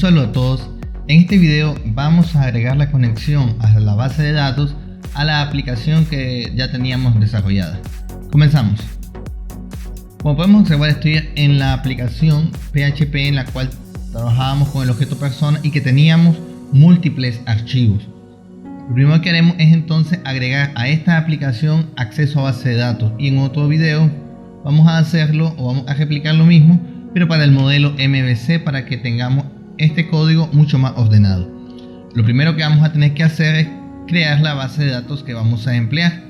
saludo a todos. En este video vamos a agregar la conexión a la base de datos a la aplicación que ya teníamos desarrollada. Comenzamos. Como podemos observar, estoy en la aplicación PHP en la cual trabajábamos con el objeto persona y que teníamos múltiples archivos. Lo primero que haremos es entonces agregar a esta aplicación acceso a base de datos, y en otro video vamos a hacerlo o vamos a replicar lo mismo, pero para el modelo MVC, para que tengamos este código mucho más ordenado. Lo primero que vamos a tener que hacer es crear la base de datos que vamos a emplear.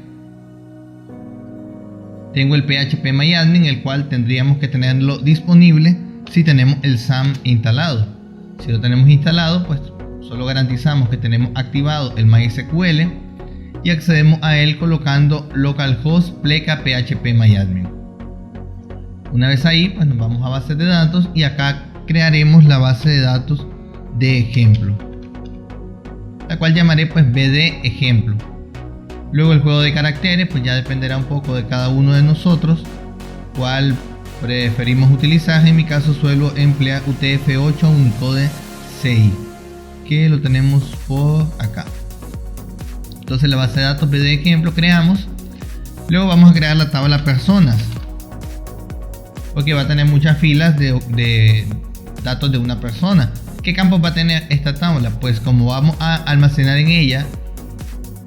Tengo el phpMyAdmin, el cual tendríamos que tenerlo disponible si tenemos el SAM instalado. Si lo tenemos instalado, pues solo garantizamos que tenemos activado el MySQL y accedemos a él colocando localhost pleca phpMyAdmin. Una vez ahí, pues nos vamos a base de datos y acá crearemos la base de datos de ejemplo, la cual llamaré pues bd ejemplo. Luego el juego de caracteres, pues ya dependerá un poco de cada uno de nosotros cuál preferimos utilizar. En mi caso suelo emplear UTF-8 Unicode CI, que lo tenemos por acá. Entonces la base de datos bd ejemplo creamos. Luego vamos a crear la tabla personas, porque va a tener muchas filas de datos de una persona. ¿Qué campos va a tener esta tabla? Pues como vamos a almacenar en ella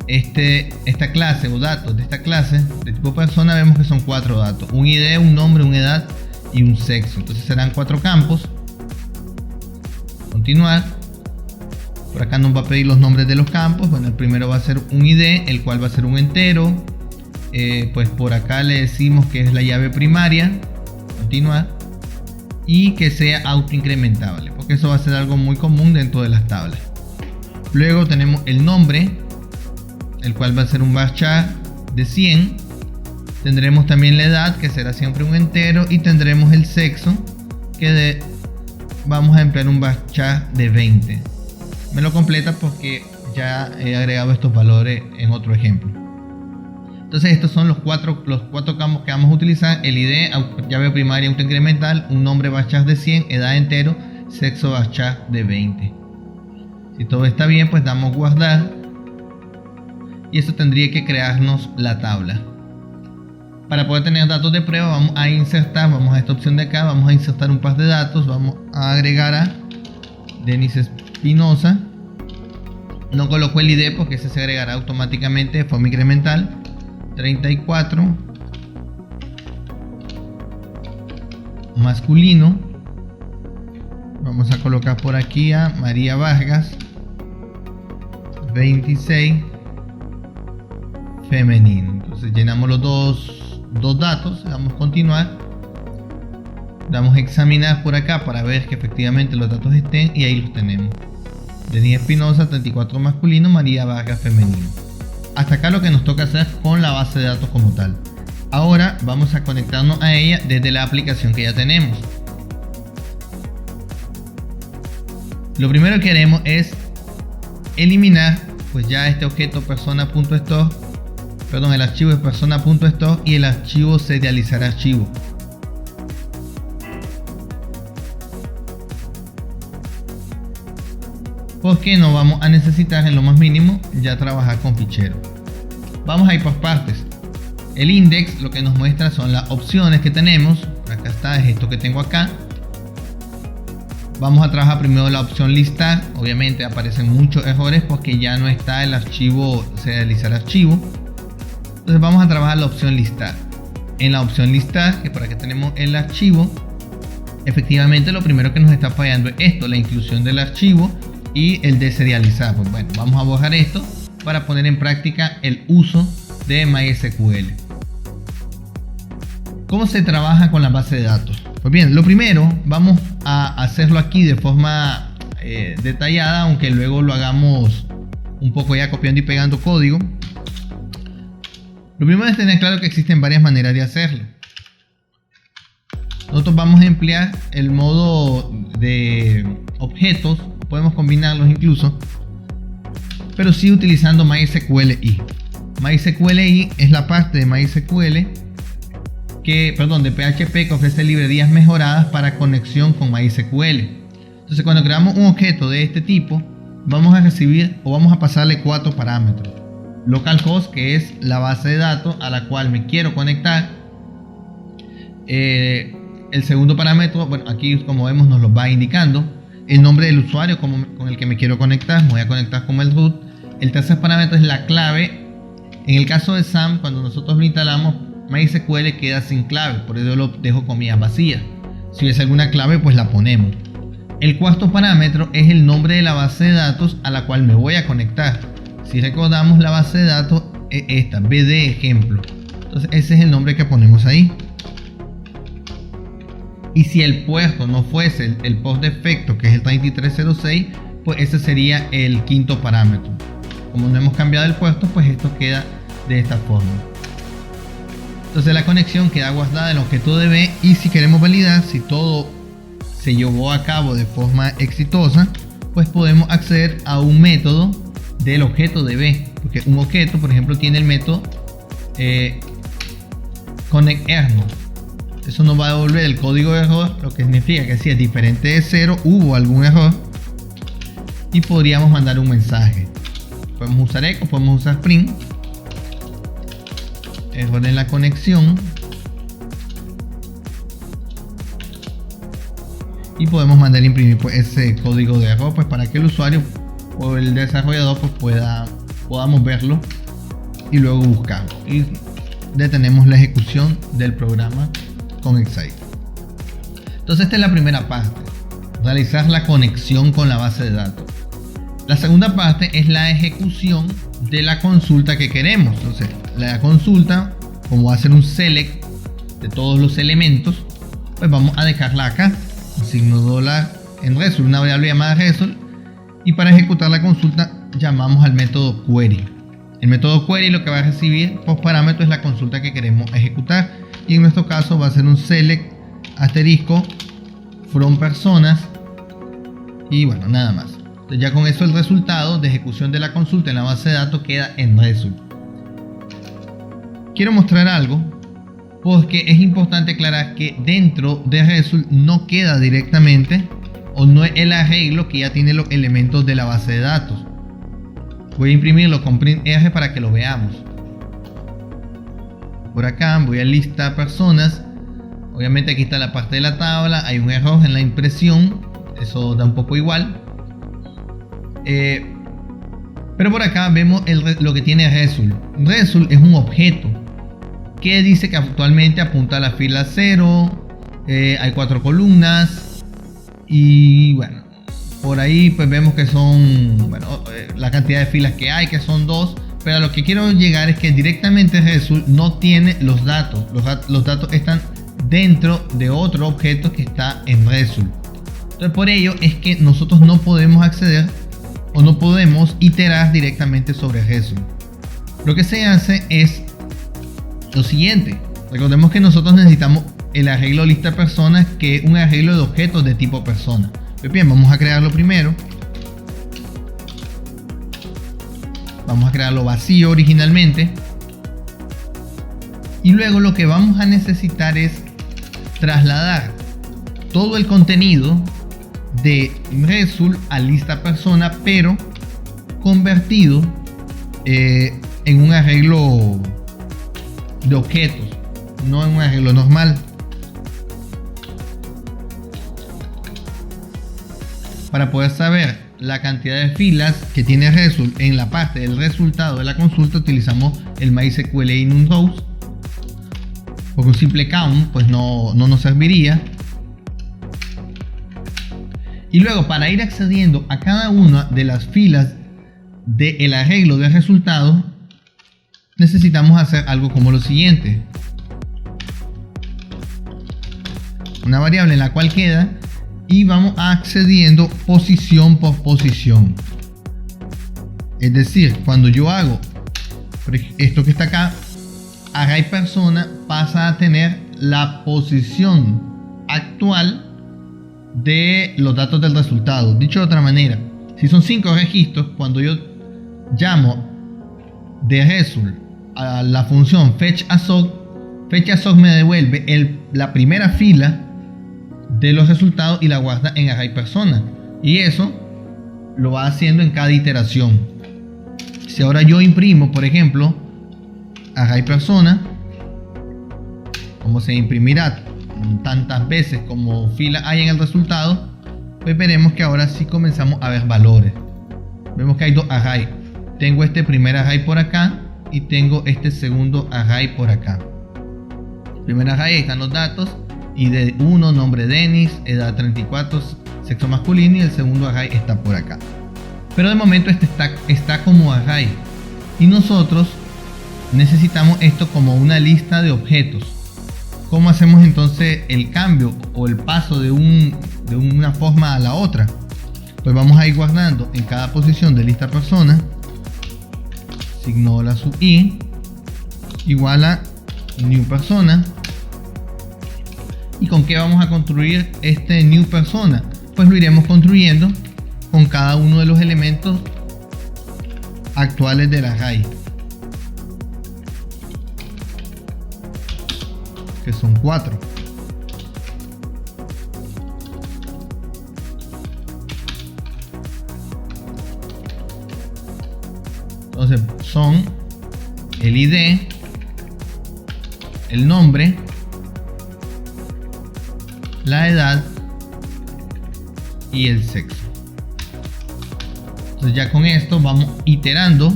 esta clase o datos de esta clase de tipo persona, vemos que son 4 datos: un ID, un nombre, una edad y un sexo. Entonces serán 4 campos. Continuar. Por acá nos va a pedir los nombres de los campos. Bueno, el primero va a ser un ID, el cual va a ser un entero. Pues por acá le decimos que es la llave primaria. Continuar. Y que sea autoincrementable, porque eso va a ser algo muy común dentro de las tablas. Luego tenemos el nombre, el cual va a ser un varchar de 100. Tendremos también la edad, que será siempre un entero, y tendremos el sexo, que vamos a emplear un varchar de 20. Me lo completa porque ya he agregado estos valores en otro ejemplo. Entonces estos son los cuatro campos que vamos a utilizar: el ID, llave primaria autoincremental, un nombre varchar de 100, edad entero, sexo varchar de 20. Si todo está bien, pues damos guardar, y esto tendría que crearnos la tabla. Para poder tener datos de prueba, vamos a insertar, vamos a esta opción de acá, vamos a insertar un par de datos. Vamos a agregar a Denis Espinosa. No coloco el ID porque ese se agregará automáticamente de forma incremental. 34, masculino. Vamos a colocar por aquí a María Vargas. 26, femenino. Entonces llenamos los dos datos, damos continuar, damos examinar por acá para ver que efectivamente los datos estén, y ahí los tenemos: Denis Espinosa, 34, masculino, María Vargas, femenino. Hasta acá lo que nos toca hacer con la base de datos como tal. Ahora vamos a conectarnos a ella desde la aplicación que ya tenemos. Lo primero que haremos es eliminar pues ya este objeto persona.store, el archivo es persona.store y el archivo serializar archivo. Porque no vamos a necesitar en lo más mínimo ya trabajar con ficheros. Vamos a ir por partes. El index lo que nos muestra son las opciones que tenemos. Acá está, es esto que tengo acá. Vamos a trabajar primero la opción listar. Obviamente aparecen muchos errores porque ya no está el archivo serializar archivo. Entonces vamos a trabajar la opción listar. En la opción listar, que por aquí tenemos el archivo, efectivamente lo primero que nos está fallando es esto: la inclusión del archivo y el de serializar. Pues bueno, vamos a borrar esto para poner en práctica el uso de MySQL. ¿Cómo se trabaja con la base de datos? Pues bien, lo primero vamos a hacerlo aquí de forma detallada, aunque luego lo hagamos un poco ya copiando y pegando código. Lo primero es tener claro que existen varias maneras de hacerlo. Nosotros vamos a emplear el modo de objetos, podemos combinarlos incluso, pero sí utilizando MySQLi. MySQLi es la parte de MySQL de PHP que ofrece librerías mejoradas para conexión con MySQL. Entonces cuando creamos un objeto de este tipo, vamos a recibir o vamos a pasarle 4 parámetros. Localhost, que es la base de datos a la cual me quiero conectar. El segundo parámetro, bueno, aquí como vemos nos lo va indicando. El nombre del usuario con el que me quiero conectar, me voy a conectar como el root. El tercer parámetro es la clave. En el caso de SAM, cuando nosotros lo instalamos, MySQL queda sin clave, por eso lo dejo comillas vacías. Si hubiese alguna clave, pues la ponemos. El cuarto parámetro es el nombre de la base de datos a la cual me voy a conectar. Si recordamos, la base de datos es esta, BD ejemplo. Entonces ese es el nombre que ponemos ahí. Y si el puerto no fuese el post defecto, que es el 3306, pues ese sería el quinto parámetro. Como no hemos cambiado el puerto, pues esto queda de esta forma. Entonces la conexión queda guardada en el objeto DB, y si queremos validar si todo se llevó a cabo de forma exitosa, pues podemos acceder a un método del objeto DB, porque un objeto, por ejemplo, tiene el método connectError. Eso nos va a devolver el código de error, lo que significa que si es diferente de 0, hubo algún error, y podríamos mandar un mensaje. Podemos usar echo, podemos usar print, error en la conexión, y podemos mandar a imprimir pues ese código de error, pues para que el usuario o el desarrollador pues podamos verlo y luego buscarlo, y detenemos la ejecución del programa con Excite. Entonces esta es la primera parte, realizar la conexión con la base de datos. La segunda parte es la ejecución de la consulta que queremos. Entonces la consulta, como va a ser un select de todos los elementos, pues vamos a dejarla acá, un signo dólar en result, una variable llamada result, y para ejecutar la consulta llamamos al método query. El método query lo que va a recibir por parámetro es la consulta que queremos ejecutar, y en nuestro caso va a ser un select asterisco from personas, y bueno, nada más. Entonces ya con eso el resultado de ejecución de la consulta en la base de datos queda en result. Quiero mostrar algo, porque es importante aclarar que dentro de result no queda directamente, o no es el arreglo que ya tiene los elementos de la base de datos. Voy a imprimirlo con print R para que lo veamos. Por acá voy a lista personas. Obviamente aquí está la parte de la tabla, hay un error en la impresión, eso da un poco igual. Pero por acá vemos lo que tiene result. Result es un objeto que dice que actualmente apunta a la fila 0, hay 4 columnas, y bueno, por ahí pues vemos que son, bueno, la cantidad de filas que hay, que son 2. Pero a lo que quiero llegar es que directamente result no tiene los datos. Los datos están dentro de otro objeto que está en result. Entonces por ello es que nosotros no podemos acceder o no podemos iterar directamente sobre result. Lo que se hace es lo siguiente. Recordemos que nosotros necesitamos el arreglo lista personas, que es un arreglo de objetos de tipo persona. Pues bien, vamos a crearlo primero. Vamos a crearlo vacío originalmente, y luego lo que vamos a necesitar es trasladar todo el contenido de result a lista persona, pero convertido en un arreglo de objetos, no en un arreglo normal. Para poder saber la cantidad de filas que tiene result en la parte del resultado de la consulta, utilizamos el MySQL in rows, porque un simple count pues no nos serviría. Y luego, para ir accediendo a cada una de las filas del arreglo de resultados, necesitamos hacer algo como lo siguiente: una variable en la cual queda, y vamos accediendo posición por posición. Es decir, cuando yo hago esto que está acá, array persona pasa a tener la posición actual de los datos del resultado. Dicho de otra manera, si son 5 registros, cuando yo llamo de result a la función fetchAssociate me devuelve la primera fila de los resultados y la guarda en array persona. Y eso lo va haciendo en cada iteración. Si ahora yo imprimo, por ejemplo, array persona, como se imprimirá tantas veces como fila hay en el resultado, pues veremos que ahora sí comenzamos a ver valores. Vemos que hay dos arrays. Tengo este primer array por acá y tengo este segundo array por acá. El primer array, ahí están los datos: ID 1, nombre Denis, edad 34, sexo masculino, y el segundo array está por acá. Pero de momento este está como array, y nosotros necesitamos esto como una lista de objetos. ¿Cómo hacemos entonces el cambio o el paso de una forma a la otra? Pues vamos a ir guardando en cada posición de lista persona signo la sub i igual a new persona. ¿Y con qué vamos a construir este new persona? Pues lo iremos construyendo con cada uno de los elementos actuales del array, que son 4. Entonces son el ID, el nombre, la edad y el sexo. Entonces ya con esto vamos iterando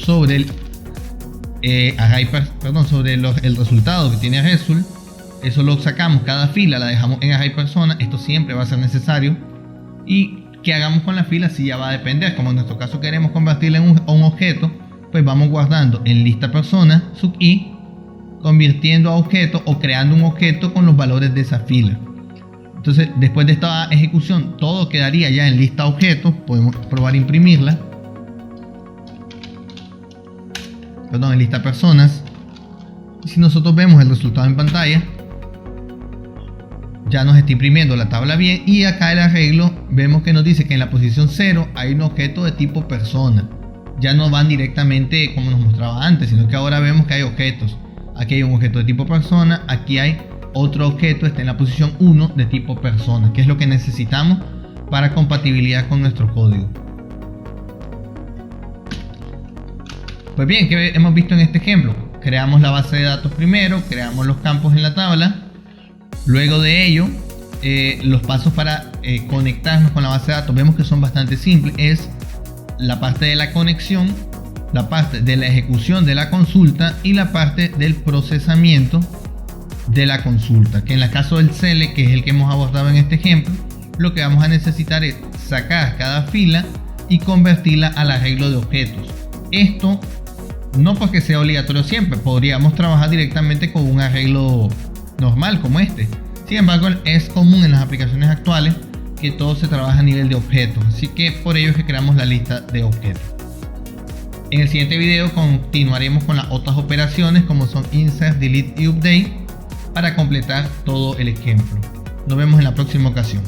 sobre el array, sobre el resultado que tiene result. Eso lo sacamos, cada fila la dejamos en array persona. Esto siempre va a ser necesario. Y que hagamos con la fila si ya va a depender. Como en nuestro caso queremos convertirla en un objeto, pues vamos guardando en lista persona sub i, convirtiendo a objeto o creando un objeto con los valores de esa fila. Entonces después de esta ejecución todo quedaría ya en lista objetos. Podemos probar a imprimirla, en lista personas. Y si nosotros vemos el resultado en pantalla, ya nos está imprimiendo la tabla bien. Y acá el arreglo vemos que nos dice que en la posición 0 hay un objeto de tipo persona. Ya no van directamente como nos mostraba antes, sino que ahora vemos que hay objetos. Aquí hay un objeto de tipo persona, aquí hay otro objeto, está en la posición 1 de tipo persona, que es lo que necesitamos para compatibilidad con nuestro código. Pues bien, ¿qué hemos visto en este ejemplo? Creamos la base de datos primero, creamos los campos en la tabla. Luego de ello, los pasos para conectarnos con la base de datos vemos que son bastante simples. Es la parte de la conexión, la parte de la ejecución de la consulta y la parte del procesamiento de la consulta, que en el caso del select, que es el que hemos abordado en este ejemplo, lo que vamos a necesitar es sacar cada fila y convertirla al arreglo de objetos. Esto no porque sea obligatorio siempre, podríamos trabajar directamente con un arreglo normal como este. Sin embargo, es común en las aplicaciones actuales que todo se trabaja a nivel de objetos, así que por ello es que creamos la lista de objetos. En el siguiente video continuaremos con las otras operaciones como son insert, delete y update para completar todo el ejemplo. Nos vemos en la próxima ocasión.